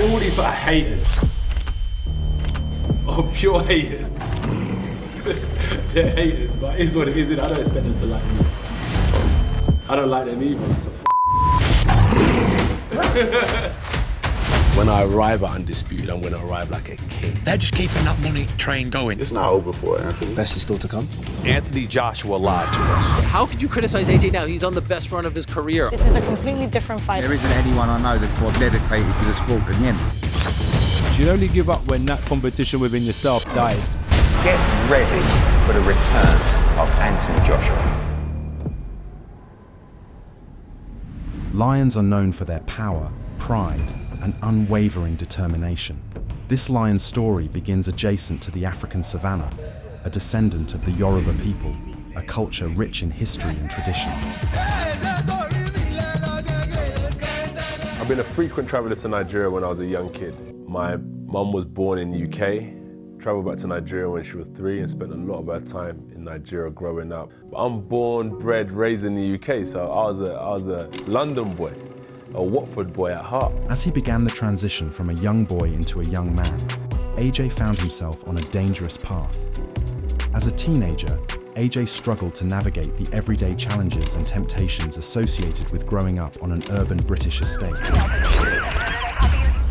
All these haters. Oh, pure haters. They're haters, but it is what it is. I don't expect them to like me. I don't like them either. It's a When I arrive at Undisputed, I'm going to arrive like a king. They're just keeping that money train going. It's not over for Anthony. Best is still to come. Anthony Joshua lied to us. How could you criticize AJ now? He's on the best run of his career. This is a completely different fight. There isn't anyone I know that's more dedicated to the sport than him. You only give up when that competition within yourself dies. Get ready for the return of Anthony Joshua. Lions are known for their power, pride, and unwavering determination. This lion's story begins adjacent to the African savannah, a descendant of the Yoruba people, a culture rich in history and tradition. I've been a frequent traveller to Nigeria when I was a young kid. My mum was born in the UK, travelled back to Nigeria when she was 3 and spent a lot of her time in Nigeria growing up. But I'm born, bred, raised in the UK, so I was a London boy, a Watford boy at heart. As he began the transition from a young boy into a young man, AJ found himself on a dangerous path. As a teenager, AJ struggled to navigate the everyday challenges and temptations associated with growing up on an urban British estate.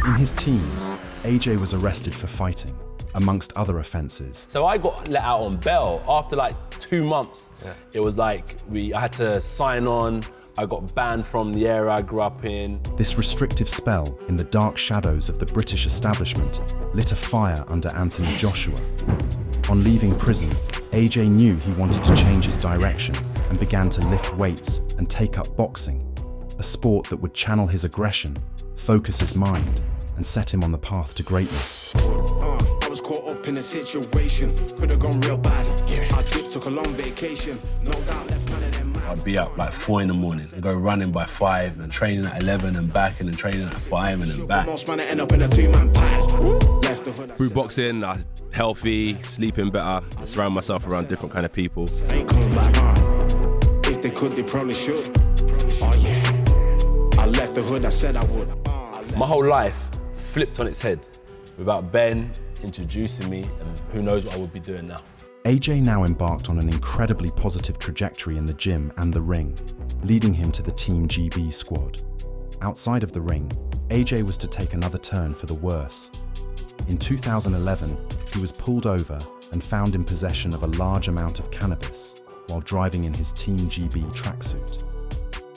In his teens, AJ was arrested for fighting, amongst other offences. So I got let out on bail after like 2 months. Yeah. It was like I had to sign on. I got banned from the area I grew up in. This restrictive spell in the dark shadows of the British establishment lit a fire under Anthony Joshua. On leaving prison, AJ knew he wanted to change his direction and began to lift weights and take up boxing, a sport that would channel his aggression, focus his mind, and set him on the path to greatness. I was caught up in a situation, could have gone real bad. I took a long vacation, no doubt left none of them mad. I'd be up like 4 in the morning and go running by 5 and training at 11 and back and then training at 5 and then back. Most man end up in a 2-man pad. Through boxing, I'm healthy, sleeping better, I surround myself around different kind of people. Ain't coming back. If they could, they probably should. Oh yeah. I left the hood, I said I would. My whole life flipped on its head without Ben introducing me, and who knows what I would be doing now. AJ now embarked on an incredibly positive trajectory in the gym and the ring, leading him to the Team GB squad. Outside of the ring, AJ was to take another turn for the worse. In 2011, he was pulled over and found in possession of a large amount of cannabis while driving in his Team GB tracksuit.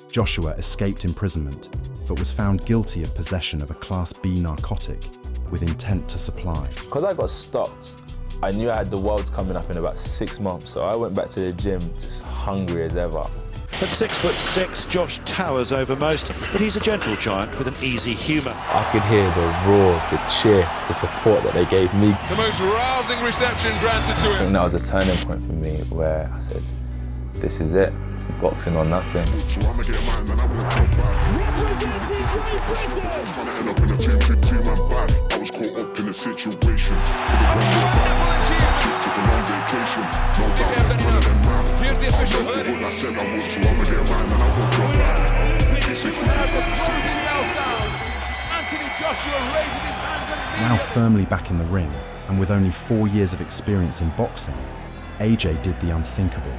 Joshua escaped imprisonment, but was found guilty of possession of a Class B narcotic with intent to supply. Because I got stopped, I knew I had the Worlds coming up in about 6 months, so I went back to the gym just hungry as ever. At 6'6", Josh towers over most, but he's a gentle giant with an easy humour. I could hear the roar, the cheer, the support that they gave me. The most rousing reception granted to him. I think that was a turning point for me where I said, this is it, boxing or nothing. Representing Great Britain! I was caught up in a situation. Took a long vacation. No doubt that's one of them now. Here's the official verdict. I said I would, so I'ma get mine and I won't drop back. Anthony Joshua raising his hands and Now firmly back in the ring, and with only 4 years of experience in boxing, AJ did the unthinkable.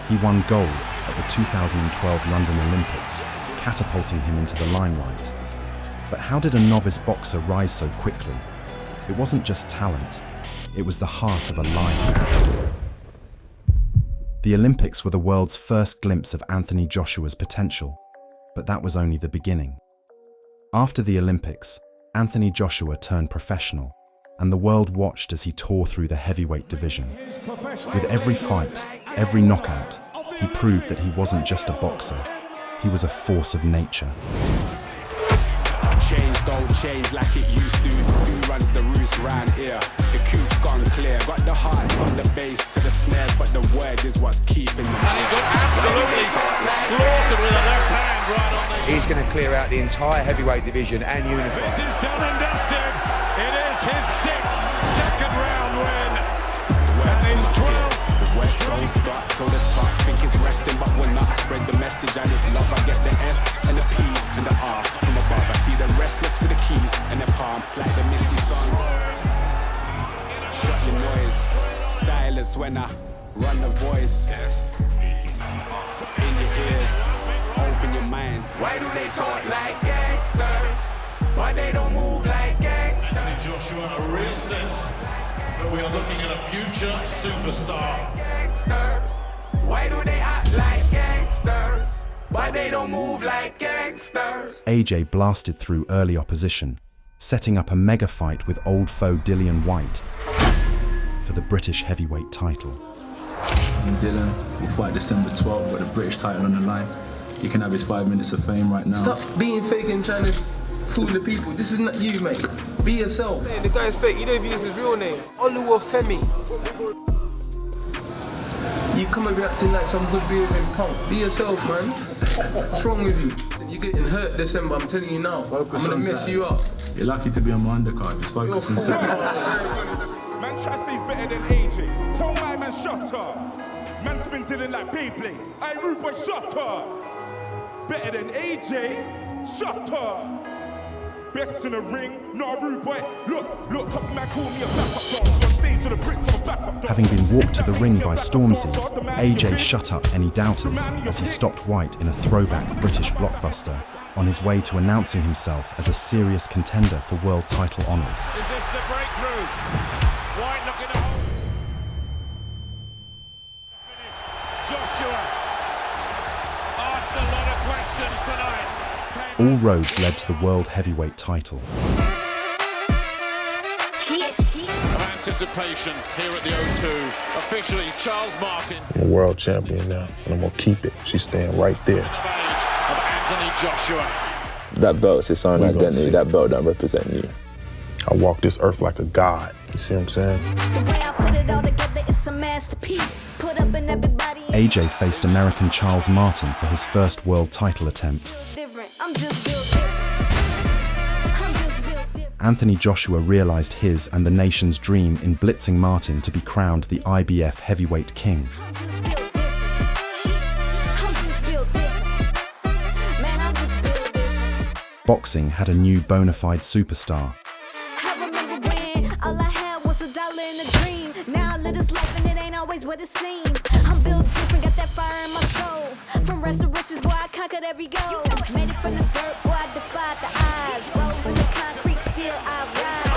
He won gold at the 2012 London Olympics, catapulting him into the limelight. But how did a novice boxer rise so quickly? It wasn't just talent, it was the heart of a lion. The Olympics were the world's first glimpse of Anthony Joshua's potential, but that was only the beginning. After the Olympics, Anthony Joshua turned professional, and the world watched as he tore through the heavyweight division. With every fight, every knockout, he proved that he wasn't just a boxer, he was a force of nature. Change don't change like it used to. Who runs the roost round here? The coop's gone clear. Got the heart from the bass to the snare, but the word is what's keeping them. And he got absolutely slaughtered with a left hand right on the... He's going to clear out the entire heavyweight division and unify. this is done and dusted. It is his 6th second round win. And he's 12. The work don't start till the top. Think it's resting, but we're not. Spread the message and it's love. I get the S and the P and the R from above. I see the restless for the keys and the part. bump like the Missy song. Shut your noise, silence when I run the voice. In your ears, open your mind. Why do they talk like gangsters? Why they don't move like gangsters? Anthony Joshua, a real sense that we are looking at a future superstar. Gangsters. Why do they act like gangsters? Why they don't move like gangsters? AJ blasted through early opposition, setting up a mega fight with old foe Dillian Whyte for the British heavyweight title. Dylan will fight December 12th with the British title on the line. You can have his 5 minutes of fame right now. Stop being fake and trying to fool the people. This is not you, mate. Be yourself. Hey, the guy's fake. You don't even use his real name. Oluwafemi. You come and be acting like some good behaving punk. Be yourself, man. What's wrong with you? You're getting hurt December, I'm telling you now. I'm gonna mess you up. You're lucky to be on my undercard. Just focus on Man try to say he's better than AJ. Tell my man shut up. Man's been dealing like Beyblade. I rude boy, shut up. Better than AJ, shut up. Best in the ring, not a rude boy. Look, couple man call me a backup dancer on stage of the Brits, I'm a backup dancer. Having been walked to the ring by Stormzy, AJ shut up any doubters as he stopped Whyte in a throwback British blockbuster on his way to announcing himself as a serious contender for world title honours. Is this the breakthrough? Whyte looking to hold. Finish. Joshua asked a lot of questions tonight. All roads led to the world heavyweight title. Of anticipation here at the O2. Officially, Charles Martin. I'm a world champion now, and I'm gonna keep it. She's staying right there. Of Anthony Joshua. That belt's its own identity. That belt don't represent you. I walk this earth like a god. You see what I'm saying? The way I put it all together, it's a masterpiece. Put up in everybody. AJ faced American Charles Martin for his first world title attempt. Anthony Joshua realized his and the nation's dream in blitzing Martin to be crowned the IBF heavyweight king. Boxing had a new bona fide superstar. I remember when all I had was $1 in a dream. Now I live this life and it ain't always what it seemed. I'm built different, got that fire in my soul. From rags to riches, boy, I conquered every goal. Made it from the dirt, boy, I defied the odds. Rose in the concrete, still I ride.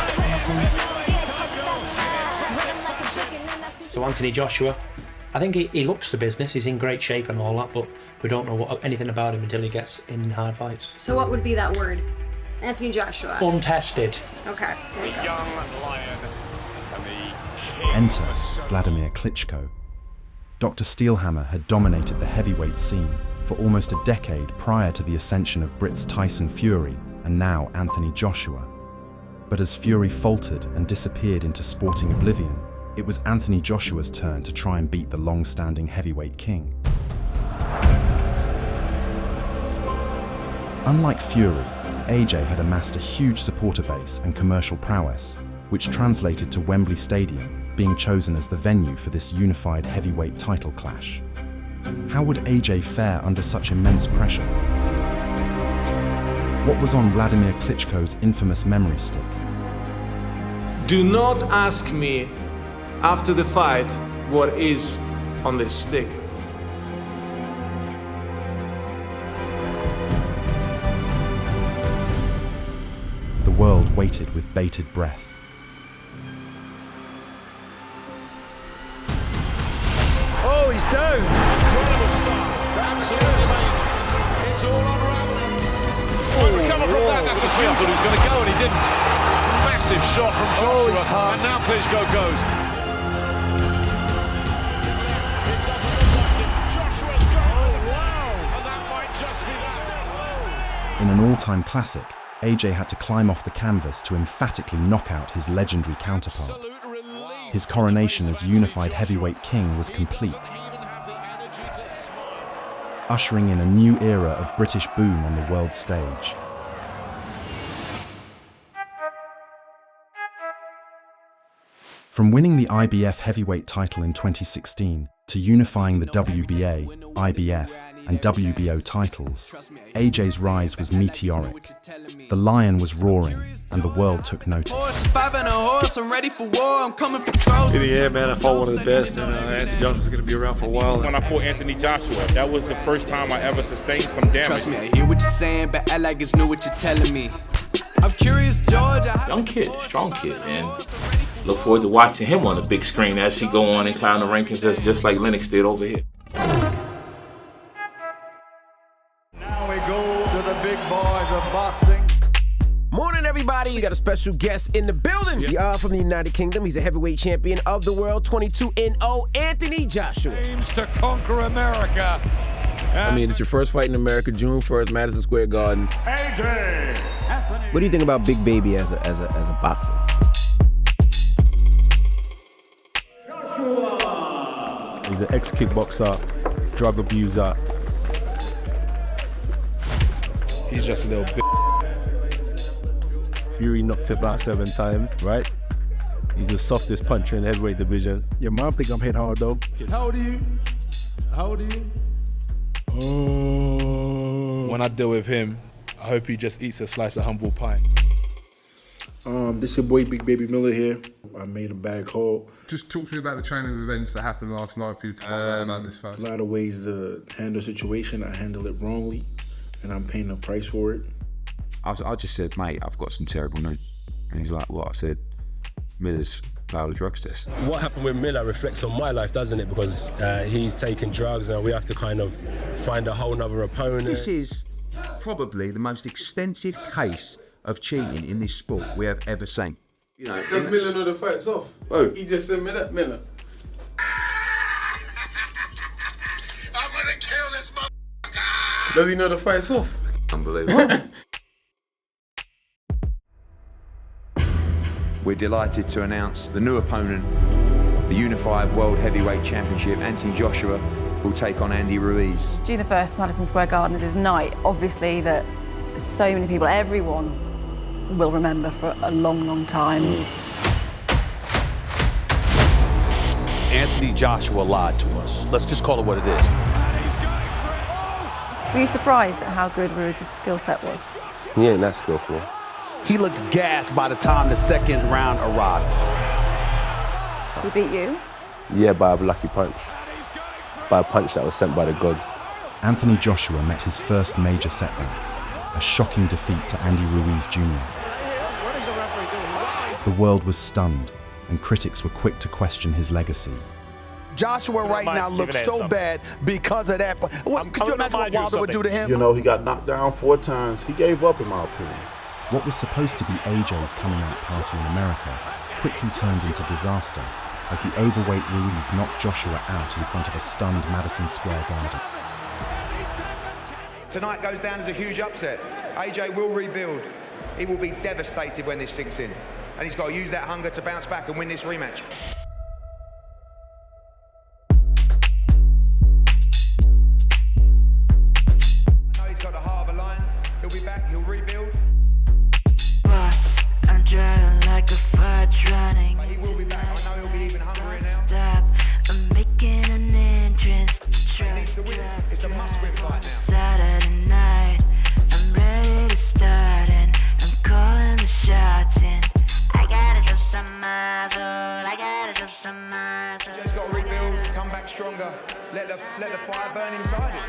So Anthony Joshua, I think he looks the business, he's in great shape and all that, but we don't know anything about him until he gets in hard fights. So what would be that word? Anthony Joshua. Untested. Okay, there you go. Young lion and the king. Enter Vladimir Klitschko. Dr. Steelhammer had dominated the heavyweight scene for almost a decade prior to the ascension of Brits Tyson Fury and now Anthony Joshua. But as Fury faltered and disappeared into sporting oblivion, it was Anthony Joshua's turn to try and beat the long-standing heavyweight king. Unlike Fury, AJ had amassed a huge supporter base and commercial prowess, which translated to Wembley Stadium, being chosen as the venue for this unified heavyweight title clash. How would AJ fare under such immense pressure? What was on Vladimir Klitschko's infamous memory stick? Do not ask me after the fight what is on this stick. The world waited with bated breath. Oh, he's down. Incredible stuff. Absolutely amazing. It's all unraveling. Oh, recover from that. That's a spear. I thought he was going to go and he didn't. Massive shot from Joshua. And now Klitschko goes. It doesn't look like it. Joshua's going for the finish. And that might just be that. In an all-time classic, AJ had to climb off the canvas to emphatically knock out his legendary counterpart. His coronation as unified heavyweight king was complete, ushering in a new era of British boom on the world stage. From winning the IBF heavyweight title in 2016 to unifying the WBA, IBF, and WBO titles, AJ's rise was meteoric. The lion was roaring, and the world took notice. I'm ready for war. I'm coming for throws. Yeah, man, I fought one of the best, and Anthony Joshua's going to be around for a while. When I fought Anthony Joshua, that was the first time I ever sustained some damage. Trust me, I hear what you're saying, but I like it's new what you're telling me. I'm curious, George. Young kid, strong kid, and look forward to watching him on the big screen as he go on and climb the rankings, just like Lennox did over here. Now we go to the big boys of boxing. Morning, everybody. We got a special guest in the building. We are from the United Kingdom. He's a heavyweight champion of the world, 22-0, Anthony Joshua. Aims to conquer America. I mean, it's your first fight in America, June 1st, Madison Square Garden. AJ. What do you think about Big Baby as a boxer? He's an ex-kickboxer, drug abuser. He's just a little bit. Fury knocked it about 7 times, right? He's the softest puncher in the heavyweight division. Your mom think I'm hit hard though. How old are you? How old are you? When I deal with him, I hope he just eats a slice of humble pie. This your boy Big Baby Miller here. I made a bag haul. Just talk to me about the training events that happened last night for you to learn about this fight. A lot of ways to handle a situation. I handle it wrongly, and I'm paying a price for it. I just said, mate, I've got some terrible news. And he's like, what? I said, Miller's failed a drugs test. What happened with Miller reflects on my life, doesn't it? Because he's taking drugs and we have to kind of find a whole nother opponent. This is probably the most extensive case of cheating in this sport we have ever seen. You know, does Miller know the fight's off? Oh. He just said Miller. I'm gonna kill this motherfucker. Does he know the fight's off? Unbelievable. We're delighted to announce the new opponent, the unified World Heavyweight Championship. Anthony Joshua will take on Andy Ruiz. June the 1st, Madison Square Garden is his night. Obviously that so many people, everyone will remember for a long, long time. Anthony Joshua lied to us. Let's just call it what it is. Were you surprised at how good Ruiz's skill set was? He ain't that skillful. He looked gassed by the time the second round arrived. He beat you? Yeah, by a lucky punch. By a punch that was sent by the gods. Anthony Joshua met his first major setback, a shocking defeat to Andy Ruiz Jr. The world was stunned, and critics were quick to question his legacy. Joshua right now looks so bad because of that. Could you imagine what Wilder would do to him? You know, he got knocked down 4 times. He gave up, in my opinion. What was supposed to be AJ's coming out party in America quickly turned into disaster as the overweight Ruiz knocked Joshua out in front of a stunned Madison Square Garden. Tonight goes down as a huge upset. AJ will rebuild. He will be devastated when this sinks in. And he's got to use that hunger to bounce back and win this rematch. I know he's got the heart of a lion. He'll be back, he'll rebuild. Boss, I'm driving like a fudge running. But he will be back. I know he'll be even hungrier now. Stop, I'm making an entrance. He needs to win. It's a must-win fight now. Saturday night, I'm ready to start and I'm calling the shots in. I gotta show some muscle, I gotta show some muscle. AJ's got to rebuild, come back stronger. Let the fire burn inside him.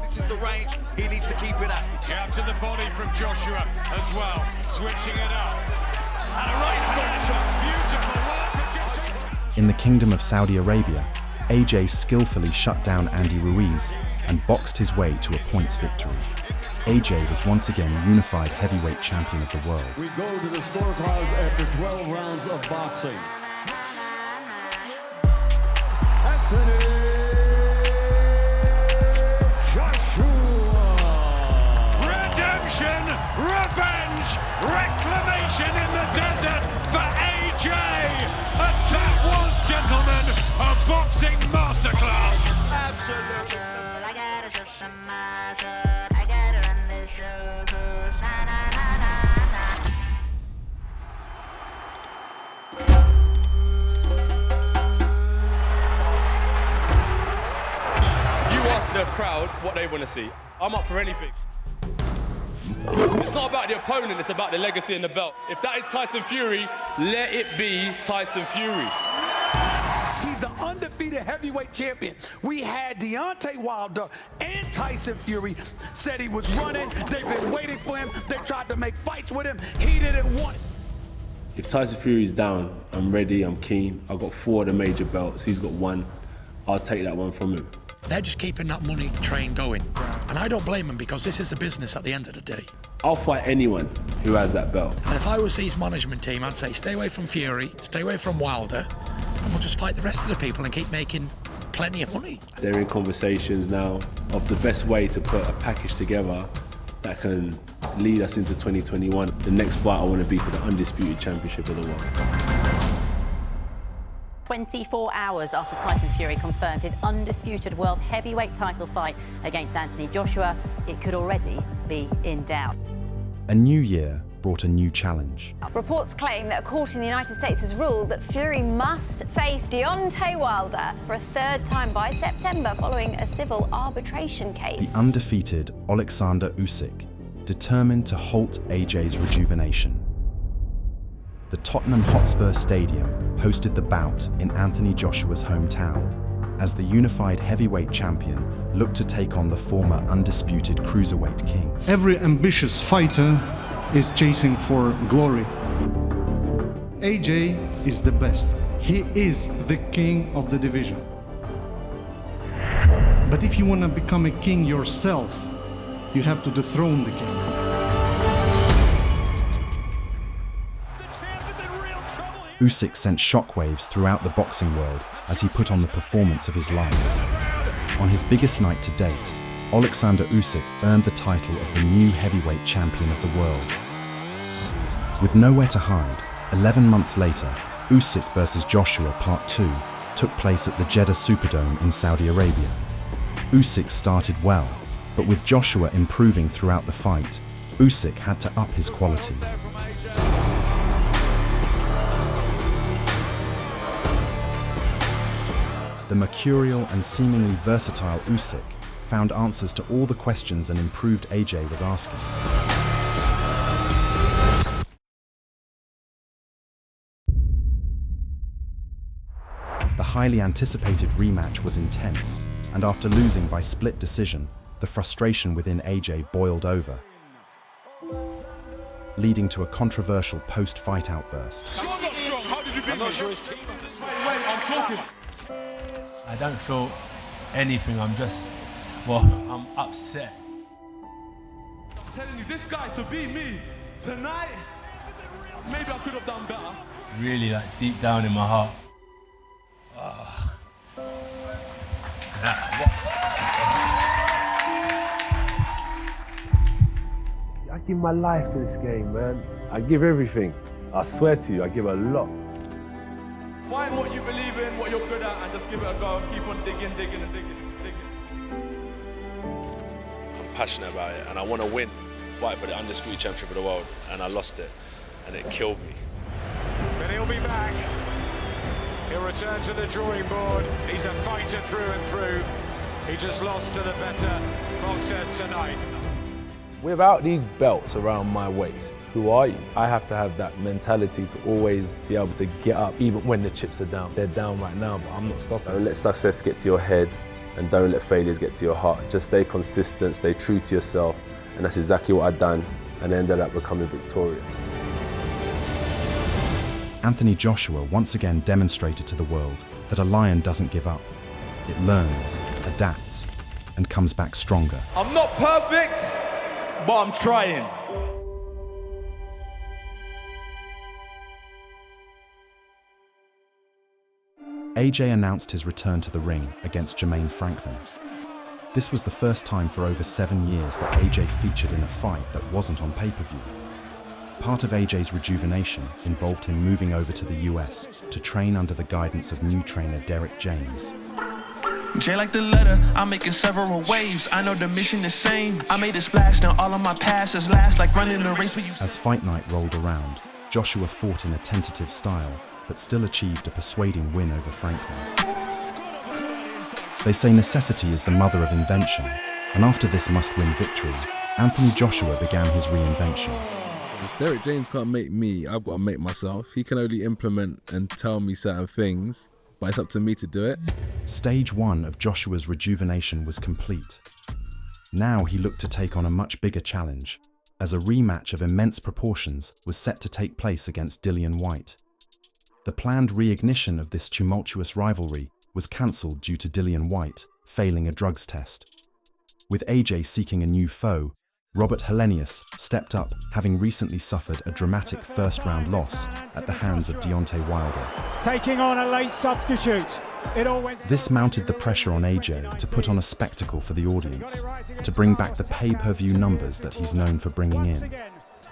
This is the range. He needs to keep it up. Jab to the body from Joshua as well. Switching it up. And a right foot shot. Beautiful work for Joshua. In the Kingdom of Saudi Arabia, AJ skillfully shut down Andy Ruiz and boxed his way to a points victory. AJ was once again unified heavyweight champion of the world. We go to the scorecards after 12 rounds of boxing. Anthony Joshua. Redemption, revenge, reclamation in the desert for AJ. And that was, gentlemen, a boxing masterclass. Absolutely. I gotta show some muscle, I gotta run this show. Na na na na You ask the crowd what they want to see. I'm up for anything. It's not about the opponent, it's about the legacy and the belt. If that is Tyson Fury, let it be Tyson Fury. He's the undefeated heavyweight champion. We had Deontay Wilder and Tyson Fury said he was running. They've been waiting for him. They tried to make fights with him. He didn't want it. If Tyson Fury's down, I'm ready, I'm keen. I've got 4 of the major belts. He's got 1. I'll take that one from him. They're just keeping that money train going. And I don't blame them because this is a business at the end of the day. I'll fight anyone who has that belt. And if I was his management team, I'd say stay away from Fury, stay away from Wilder, and we'll just fight the rest of the people and keep making plenty of money. They're in conversations now of the best way to put a package together that can lead us into 2021. The next fight I want to be for the undisputed championship of the world. 24 hours after Tyson Fury confirmed his undisputed world heavyweight title fight against Anthony Joshua, it could already be in doubt. A new year brought a new challenge. Reports claim that a court in the United States has ruled that Fury must face Deontay Wilder for a 3rd time by September following a civil arbitration case. The undefeated Oleksandr Usyk, determined to halt AJ's rejuvenation. The Tottenham Hotspur Stadium hosted the bout in Anthony Joshua's hometown, as the unified heavyweight champion looked to take on the former undisputed cruiserweight king. Every ambitious fighter is chasing for glory. AJ is the best. He is the king of the division. But if you want to become a king yourself, you have to dethrone the king. Usyk sent shockwaves throughout the boxing world as he put on the performance of his life. On his biggest night to date, Oleksandr Usyk earned the title of the new heavyweight champion of the world. With nowhere to hide, 11 months later, Usyk vs Joshua Part 2 took place at the Jeddah Superdome in Saudi Arabia. Usyk started well, but with Joshua improving throughout the fight, Usyk had to up his quality. The mercurial and seemingly versatile Usyk found answers to all the questions an improved AJ was asking. The highly anticipated rematch was intense, and after losing by split decision, the frustration within AJ boiled over, leading to a controversial post-fight outburst. You're not strong. How did you beat me? I'm not sure his team. Wait, I'm talking. I don't feel anything, I'm upset. I'm telling you, this guy to beat me tonight, maybe I could have done better. Really, deep down in my heart. I give my life to this game, man. I give everything. I swear to you, I give a lot. Find what you believe in, what you're good at, and just give it a go and keep on digging. I'm passionate about it, and I want to win. Fight for the undisputed championship of the world, and I lost it, and it killed me. But he'll be back. He'll return to the drawing board. He's a fighter through and through. He just lost to the better boxer tonight. Without these belts around my waist, who are you? I have to have that mentality to always be able to get up, even when the chips are down. They're down right now, but I'm not stopping. Don't let success get to your head, and don't let failures get to your heart. Just stay consistent, stay true to yourself, and that's exactly what I've done, and ended up becoming victorious. Anthony Joshua once again demonstrated to the world that a lion doesn't give up. It learns, adapts, and comes back stronger. I'm not perfect, but I'm trying. AJ announced his return to the ring against Jermaine Franklin. This was the first time for over 7 years that AJ featured in a fight that wasn't on pay-per-view. Part of AJ's rejuvenation involved him moving over to the US to train under the guidance of new trainer Derek James. J like the letter, I'm making several waves. I know the mission is same. I made a splash, now all of my passes last like running a race with you. As fight night rolled around, Joshua fought in a tentative style, but still achieved a persuading win over Franklin. They say necessity is the mother of invention, and after this must-win victory, Anthony Joshua began his reinvention. If Derek James can't make me, I've got to make myself. He can only implement and tell me certain things, but it's up to me to do it. Stage 1 of Joshua's rejuvenation was complete. Now he looked to take on a much bigger challenge, as a rematch of immense proportions was set to take place against Dillian Whyte. The planned reignition of this tumultuous rivalry was cancelled due to Dillian Whyte failing a drugs test. With AJ seeking a new foe, Robert Helenius stepped up, having recently suffered a dramatic first-round loss at the hands of Deontay Wilder. Taking on a late substitute. This mounted the pressure on AJ to put on a spectacle for the audience, to bring back the pay-per-view numbers that he's known for bringing in.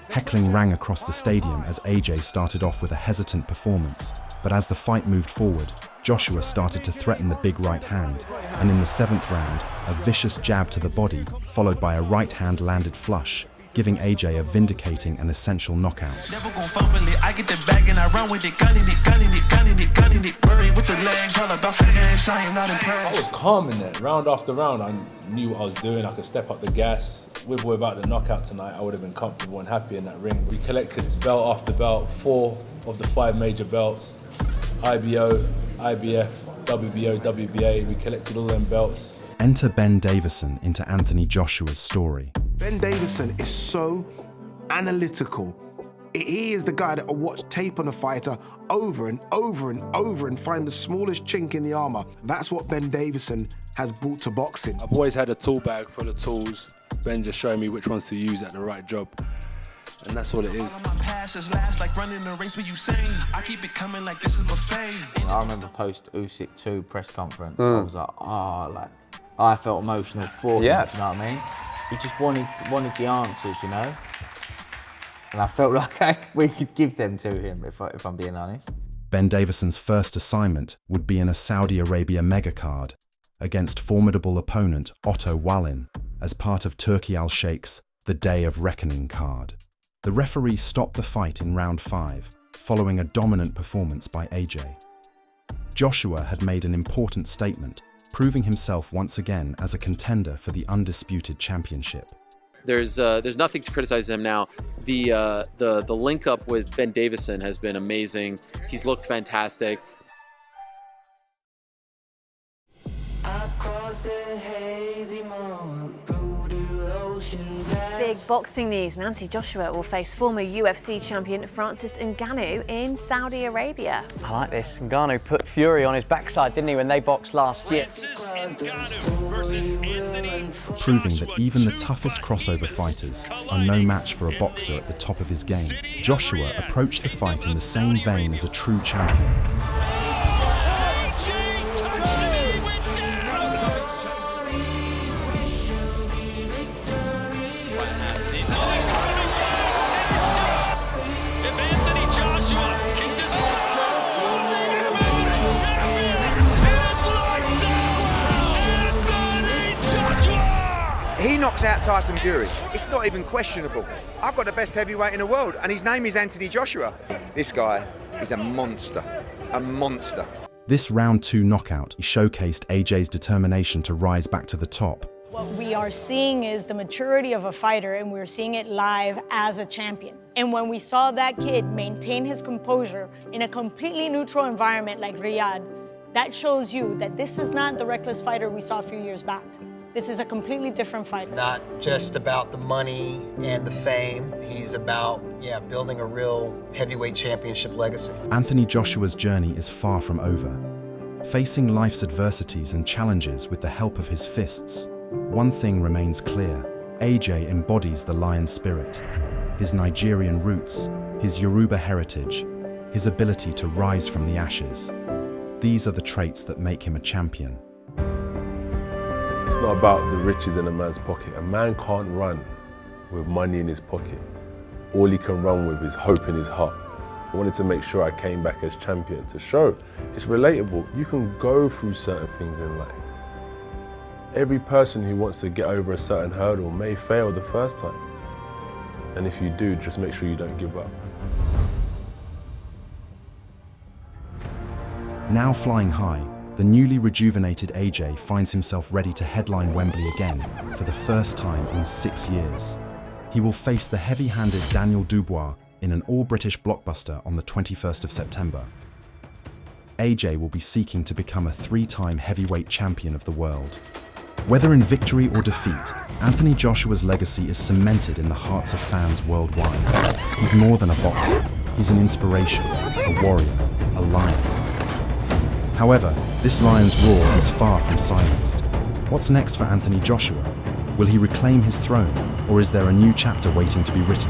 Heckling rang across the stadium as AJ started off with a hesitant performance, but as the fight moved forward, Joshua started to threaten the big right hand, and in the 7th round, a vicious jab to the body, followed by a right hand landed flush, giving AJ a vindicating and essential knockout. Never gon' fumble it. I get the bag and I run with it, gunning it, gunning it, gunning it, gunning it. Worry with the legs, all about finesse. I ain't not impressed. I was calm in there. Round after round, I knew what I was doing. I could step up the gas. With or without the knockout tonight, I would have been comfortable and happy in that ring. We collected belt after belt, 4 of the 5 major belts. IBO, IBF, WBO, WBA. We collected all them belts. Enter Ben Davison into Anthony Joshua's story. Ben Davison is so analytical. He is the guy that will watch tape on a fighter over and over and over and find the smallest chink in the armor. That's what Ben Davison has brought to boxing. I've always had a tool bag full of tools. Ben just showing me which ones to use at the right job. And that's what it is. Like running a race where you sing. I keep it coming like this is buffet. I remember post Usyk 2 press conference. I was like, I felt emotional for him, do you know what I mean? He just wanted the answers, you know? And I felt like we could give them to him, if I'm being honest. Ben Davison's first assignment would be in a Saudi Arabia megacard against formidable opponent Otto Wallin as part of Turki Al-Sheikh's The Day of Reckoning card. The referee stopped the fight in round 5, following a dominant performance by AJ. Joshua had made an important statement, proving himself once again as a contender for the undisputed championship. There's nothing to criticize him now. The link up with Ben Davison has been amazing. He's looked fantastic. Big boxing news. Anthony Joshua will face former UFC champion Francis Ngannou in Saudi Arabia. I like this. Ngannou put Fury on his backside, didn't he, when they boxed last year? Proving that even the toughest crossover fighters are no match for a boxer at the top of his game, Joshua approached the fight in the same vein as a true champion. He knocks out Tyson Fury. It's not even questionable. I've got the best heavyweight in the world, and his name is Anthony Joshua. This guy is a monster. A monster. This round 2 knockout showcased AJ's determination to rise back to the top. What we are seeing is the maturity of a fighter, and we're seeing it live as a champion. And when we saw that kid maintain his composure in a completely neutral environment like Riyadh, that shows you that this is not the reckless fighter we saw a few years back. This is a completely different fight. It's not just about the money and the fame. He's about, building a real heavyweight championship legacy. Anthony Joshua's journey is far from over. Facing life's adversities and challenges with the help of his fists, one thing remains clear. AJ embodies the lion spirit, his Nigerian roots, his Yoruba heritage, his ability to rise from the ashes. These are the traits that make him a champion. It's not about the riches in a man's pocket. A man can't run with money in his pocket. All he can run with is hope in his heart. I wanted to make sure I came back as champion to show it's relatable. You can go through certain things in life. Every person who wants to get over a certain hurdle may fail the first time. And if you do, just make sure you don't give up. Now flying high, the newly rejuvenated AJ finds himself ready to headline Wembley again for the first time in 6 years. He will face the heavy-handed Daniel Dubois in an all-British blockbuster on the 21st of September. AJ will be seeking to become a 3-time heavyweight champion of the world. Whether in victory or defeat, Anthony Joshua's legacy is cemented in the hearts of fans worldwide. He's more than a boxer. He's an inspiration, a warrior, a lion. However, this lion's roar is far from silenced. What's next for Anthony Joshua? Will he reclaim his throne, or is there a new chapter waiting to be written?